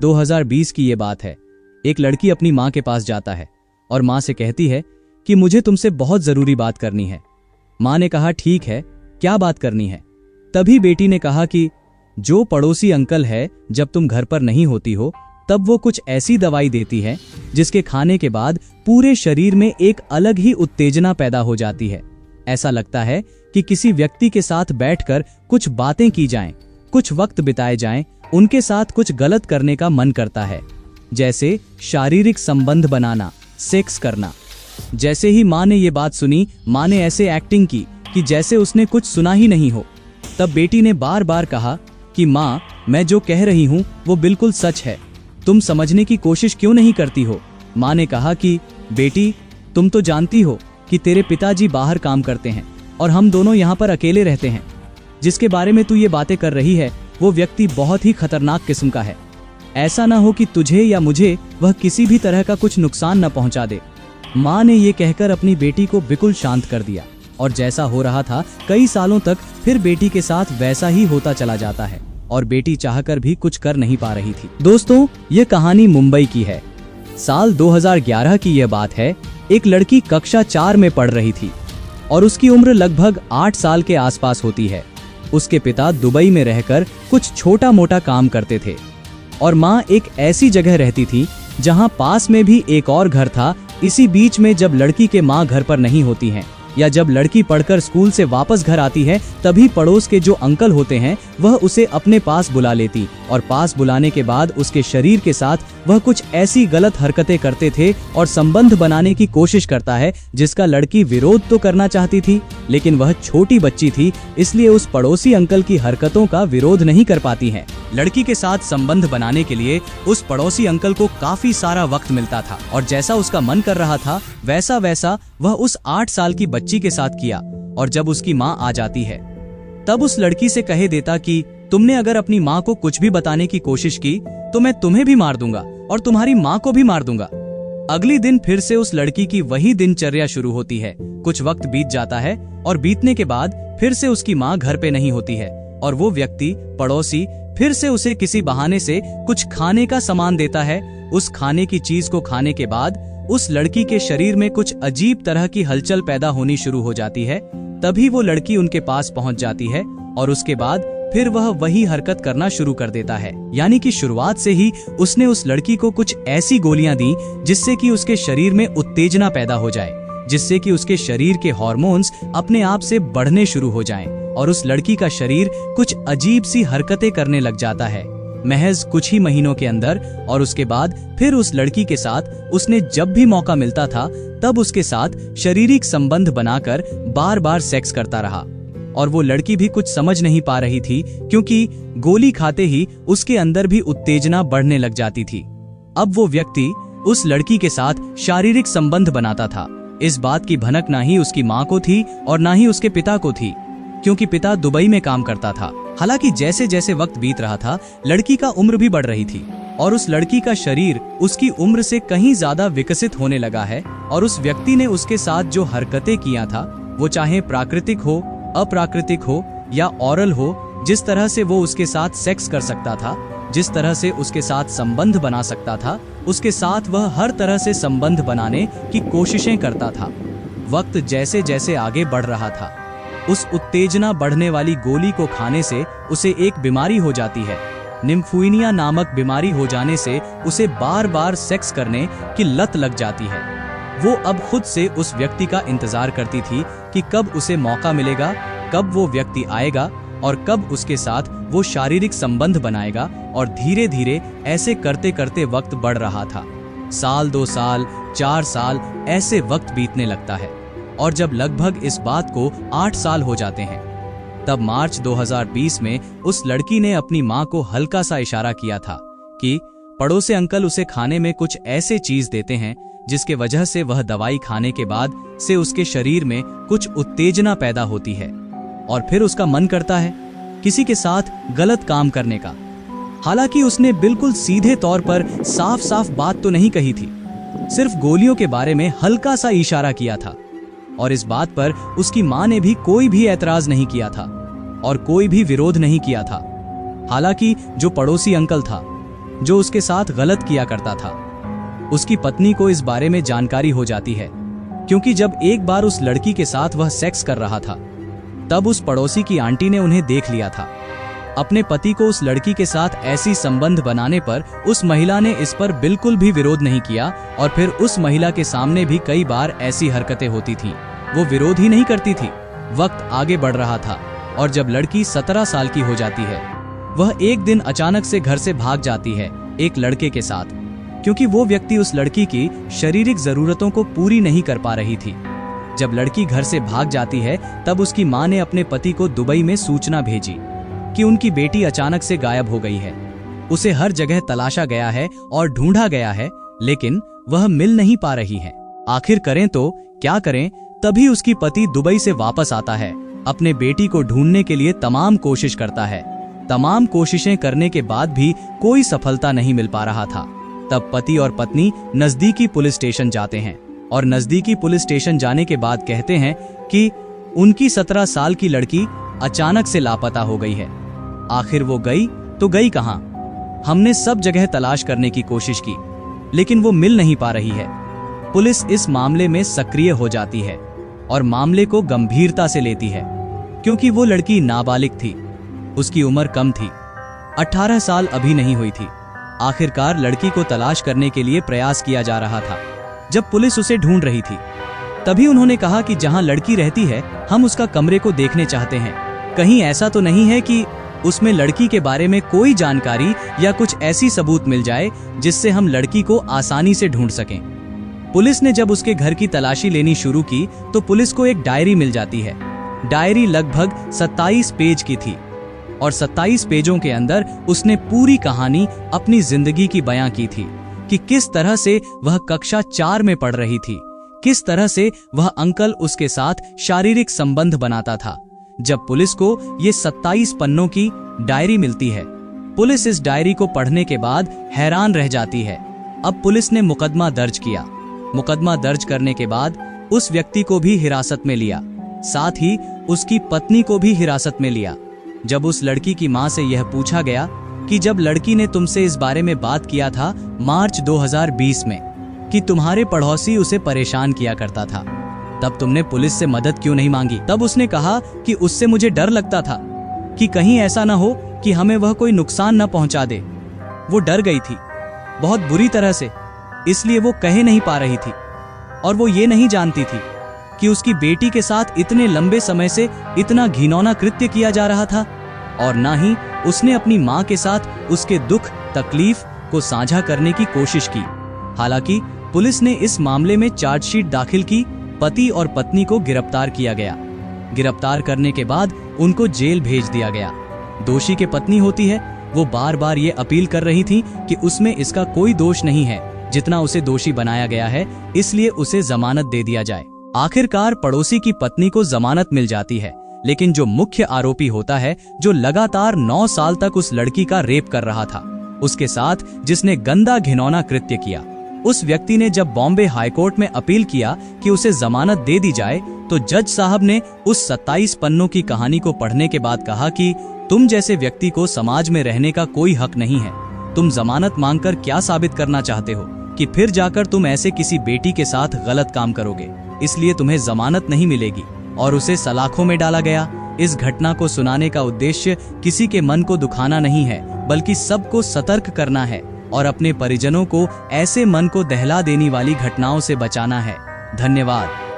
2020 की ये बात है। एक लड़की अपनी माँ के पास जाता है और माँ से कहती है कि मुझे तुमसे बहुत जरूरी बात करनी है। माँ ने कहा ठीक है, क्या बात करनी है? तभी बेटी ने कहा कि जो पड़ोसी अंकल है, जब तुम घर पर नहीं होती हो तब वो कुछ ऐसी दवाई देती है जिसके खाने के बाद पूरे शरीर में एक अलग ही उत्तेजना पैदा हो जाती है। ऐसा लगता है कि किसी व्यक्ति के साथ बैठकर कुछ बातें की जाएं, कुछ वक्त बिताए जाएं, उनके साथ कुछ गलत करने का मन करता है, जैसे शारीरिक संबंध बनाना, सेक्स करना। जैसे ही माँ ने ये बात सुनी, माँ ने ऐसे एक्टिंग की कि जैसे उसने कुछ सुना ही नहीं हो। तब बेटी ने बार बार कहा कि माँ, मैं जो कह रही हूँ वो बिल्कुल सच है, तुम समझने की कोशिश क्यों नहीं करती हो? माँ ने कहा कि बेटी, तुम तो जानती हो कि तेरे पिताजी बाहर काम करते हैं और हम दोनों यहाँ पर अकेले रहते हैं। जिसके बारे में तू ये बातें कर रही है वो व्यक्ति बहुत ही खतरनाक किस्म का है। ऐसा ना हो कि तुझे या मुझे वह किसी भी तरह का कुछ नुकसान न पहुंचा दे। माँ ने ये कहकर अपनी बेटी को बिल्कुल शांत कर दिया और जैसा हो रहा था कई सालों तक फिर बेटी के साथ वैसा ही होता चला जाता है और बेटी चाहकर भी कुछ कर नहीं पा रही थी। दोस्तों, ये कहानी मुंबई की है। साल 2011 की यह बात है। एक लड़की कक्षा 4 में पढ़ रही थी और उसकी उम्र लगभग 8 साल के आसपास होती है। उसके पिता दुबई में रहकर कुछ छोटा मोटा काम करते थे और माँ एक ऐसी जगह रहती थी जहाँ पास में भी एक और घर था। इसी बीच में जब लड़की के माँ घर पर नहीं होती हैं या जब लड़की पढ़कर स्कूल से वापस घर आती है, तभी पड़ोस के जो अंकल होते हैं वह उसे अपने पास बुला लेती और पास बुलाने के बाद उसके शरीर के साथ वह कुछ ऐसी गलत हरकतें करते थे और संबंध बनाने की कोशिश करता है जिसका लड़की विरोध तो करना चाहती थी, लेकिन वह छोटी बच्ची थी, इसलिए उस पड़ोसी अंकल की हरकतों का विरोध नहीं कर पाती है। लड़की के साथ संबंध बनाने के लिए उस पड़ोसी अंकल को काफी सारा वक्त मिलता था और जैसा उसका मन कर रहा था वैसा वैसा वह उस 8 साल की बच्ची के साथ किया। और जब उसकी माँ आ जाती है तब उस लड़की से कहे देता कि तुमने अगर अपनी माँ को कुछ भी बताने की कोशिश की तो मैं तुम्हें भी मार दूंगा और तुम्हारी माँ को भी मार दूंगा। अगली दिन फिर से उस लड़की की वही दिनचर्या शुरू होती है। कुछ वक्त बीत जाता है और बीतने के बाद फिर से उसकी माँ घर पे नहीं होती है और वो व्यक्ति पड़ोसी फिर से उसे किसी बहाने से कुछ खाने का सामान देता है। उस खाने की चीज को खाने के बाद उस लड़की के शरीर में कुछ अजीब तरह की हलचल पैदा होनी शुरू हो जाती है। तभी वो लड़की उनके पास पहुंच जाती है और उसके बाद फिर वह वही हरकत करना शुरू कर देता है। यानी कि शुरुआत से ही उसने उस लड़की को कुछ ऐसी गोलियां दी जिससे कि उसके शरीर में उत्तेजना पैदा हो जाए, जिससे कि उसके शरीर के हार्मोन्स अपने आप से बढ़ने शुरू हो जाएं और उस लड़की का शरीर कुछ अजीब सी हरकतें करने लग जाता है महज कुछ ही महीनों के अंदर। और उसके बाद फिर उस लड़की के साथ उसने जब भी मौका मिलता था तब उसके साथ शारीरिक संबंध बनाकर बार बार सेक्स करता रहा और वो लड़की भी कुछ समझ नहीं पा रही थी क्योंकि गोली खाते ही उसके अंदर भी उत्तेजना बढ़ने लग जाती थी। अब वो व्यक्ति उस लड़की के साथ शारीरिक संबंध बनाता था। इस बात की भनक ना ही उसकी माँ को थी और ना ही उसके पिता को थी, क्योंकि पिता दुबई में काम करता था। हालांकि जैसे जैसे वक्त बीत रहा था लड़की का उम्र भी बढ़ रही थी और उस लड़की का शरीर उसकी उम्र से कहीं ज्यादा विकसित होने लगा है और उस व्यक्ति ने उसके साथ जो हरकतें किया था वो चाहे प्राकृतिक हो, अप्राकृतिक हो या ओरल हो, जिस तरह से वो उसके साथ सेक्स कर सकता था, जिस तरह से उसके साथ संबंध बना सकता था, उसके साथ वह हर तरह से संबंध बनाने की कोशिशें करता था। वक्त जैसे जैसे आगे बढ़ रहा था उस उत्तेजना बढ़ने वाली गोली को खाने से उसे एक बीमारी हो जाती है। निम्फुइनिया नामक बीमारी हो जाने से उसे बार बार सेक्स करने की लत लग जाती है। वो अब खुद से उस व्यक्ति का इंतजार करती थी कि कब उसे मौका मिलेगा, कब वो व्यक्ति आएगा और कब उसके साथ वो शारीरिक संबंध बनाएगा। और धीरे धीरे ऐसे करते करते वक्त बढ़ रहा था। साल, 2 साल, 4 साल ऐसे वक्त बीतने लगता है और जब लगभग इस बात को 8 साल हो जाते हैं तब मार्च 2020 में उस लड़की ने अपनी माँ को हल्का सा इशारा किया था कि पड़ोसी अंकल उसे खाने में कुछ ऐसे चीज देते हैं जिसके वजह से वह दवाई खाने के बाद से उसके शरीर में कुछ उत्तेजना पैदा होती है और फिर उसका मन करता है किसी के साथ गलत काम करने का। हालांकि उसने बिल्कुल सीधे तौर पर साफ साफ बात तो नहीं कही थी, सिर्फ गोलियों के बारे में हल्का सा इशारा किया था और इस बात पर उसकी माँ ने भी कोई भी ऐतराज नहीं किया था और कोई भी विरोध नहीं किया था। हालांकि जो पड़ोसी अंकल था जो उसके साथ गलत किया करता था। उसकी पत्नी को इस बारे में जानकारी हो जाती है, क्योंकि जब एक बार उस लड़की के साथ वह सेक्स कर रहा था, तब उस पड़ोसी की आंटी ने उन्हें देख लिया था। अपने पति को उस लड़की के साथ ऐसी संबंध बनाने पर उस महिला ने इस पर बिल्कुल भी विरोध नहीं किया, और फिर उस महिला के सामने भी कई बार ऐसी हरकतें होती थीं। वो विरोध ही नहीं करती थी। वक्त आगे बढ़ रहा था और जब लड़की 17 साल की हो जाती है, वह एक दिन अचानक से घर से भाग जाती है एक लड़के के साथ, क्योंकि वो व्यक्ति उस लड़की की शारीरिक जरूरतों को पूरी नहीं कर पा रही थी। जब लड़की घर से भाग जाती है, तब उसकी मां ने अपने पति को दुबई में सूचना भेजी कि उनकी बेटी अचानक से गायब हो गई है। उसे हर जगह तलाशा गया है और ढूंढा गया है, लेकिन वह मिल नहीं पा रही है। आखिर करें तो क्या करें? तभी उसकी पति दुबई से वापस आता है। अपने बेटी को ढूंढने के लिए तमाम कोशिश करता है। तमाम कोशिशें करने के बाद भी कोई सफलता नहीं मिल पा रहा था। तब पति और पत्नी नजदीकी पुलिस स्टेशन जाते हैं और नजदीकी पुलिस स्टेशन जाने के बाद कहते हैं कि उनकी 17 साल की लड़की अचानक से लापता हो गई है। आखिर वो गई तो गई कहां? हमने सब जगह तलाश करने की कोशिश की, लेकिन वो मिल नहीं पा रही है। पुलिस इस मामले में सक्रिय हो जाती है और मामले को गंभीरता से लेती है, क्योंकि वो लड़की नाबालिग थी। उसकी उम्र कम थी, 18 साल अभी नहीं हुई थी। आखिरकार लड़की को तलाश करने के लिए प्रयास किया जा रहा था। जब पुलिस उसे ढूंढ रही थी, तभी उन्होंने कहा कि जहां लड़की रहती है, हम उसका कमरे को देखने चाहते हैं। कहीं ऐसा तो नहीं है कि उसमें लड़की के बारे में कोई जानकारी या कुछ ऐसी सबूत मिल जाए जिससे हम लड़की को आसानी से ढूंढ सकें। पुलिस ने जब उसके घर की तलाशी लेनी शुरू की, तो पुलिस को एक डायरी मिल जाती है। डायरी लगभग 27 पेज की थी और 27 पेजों के अंदर उसने पूरी कहानी अपनी जिंदगी की बयां की थी कि किस तरह से वह कक्षा 4 में पढ़ रही थी, किस तरह से वह अंकल उसके साथ शारीरिक संबंध बनाता था। जब पुलिस को ये 27 पन्नों की डायरी मिलती है, पुलिस इस डायरी को पढ़ने के बाद हैरान रह जाती है। अब पुलिस ने मुकदमा दर्ज किया। मुकदमा दर्ज करने के बाद उस व्यक्ति को भी हिरासत में लिया, साथ ही उसकी पत्नी को भी हिरासत में लिया। जब उस लड़की की मां से यह पूछा गया कि जब लड़की ने तुमसे इस बारे में बात किया था मार्च 2020 में कि तुम्हारे पड़ोसी उसे परेशान किया करता था, तब तुमने पुलिस से मदद क्यों नहीं मांगी? तब उसने कहा कि उससे मुझे डर लगता था कि कहीं ऐसा ना हो कि हमें वह कोई नुकसान न पहुंचा दे। वो डर गई थी बहुत बुरी तरह से, इसलिए वो कह नहीं पा रही थी, और वो ये नहीं जानती थी कि उसकी बेटी के साथ इतने लंबे समय से इतना घिनौना कृत्य किया जा रहा था, और ना ही उसने अपनी मां के साथ उसके दुख तकलीफ को साझा करने की कोशिश की। हालांकि पुलिस ने इस मामले में चार्जशीट दाखिल की। पति और पत्नी को गिरफ्तार किया गया। गिरफ्तार करने के बाद उनको जेल भेज दिया गया। दोषी के पत्नी होती है, वो बार बार ये अपील कर रही थी कि उसमें इसका कोई दोष नहीं है, जितना उसे दोषी बनाया गया है, इसलिए उसे जमानत दे दिया जाए। आखिरकार पड़ोसी की पत्नी को जमानत मिल जाती है, लेकिन जो मुख्य आरोपी होता है, जो लगातार 9 साल तक उस लड़की का रेप कर रहा था, उसके साथ जिसने गंदा घिनौना कृत्य किया, उस व्यक्ति ने जब बॉम्बे हाईकोर्ट में अपील किया कि उसे जमानत दे दी जाए, तो जज साहब ने उस 27 पन्नों की कहानी को पढ़ने के बाद कहा कि तुम जैसे व्यक्ति को समाज में रहने का कोई हक नहीं है। तुम जमानत मांगकर क्या साबित करना चाहते हो कि फिर जाकर तुम ऐसे किसी बेटी के साथ गलत काम करोगे, इसलिए तुम्हें जमानत नहीं मिलेगी, और उसे सलाखों में डाला गया। इस घटना को सुनाने का उद्देश्य किसी के मन को दुखाना नहीं है, बल्कि सबको सतर्क करना है और अपने परिजनों को ऐसे मन को दहला देने वाली घटनाओं से बचाना है। धन्यवाद।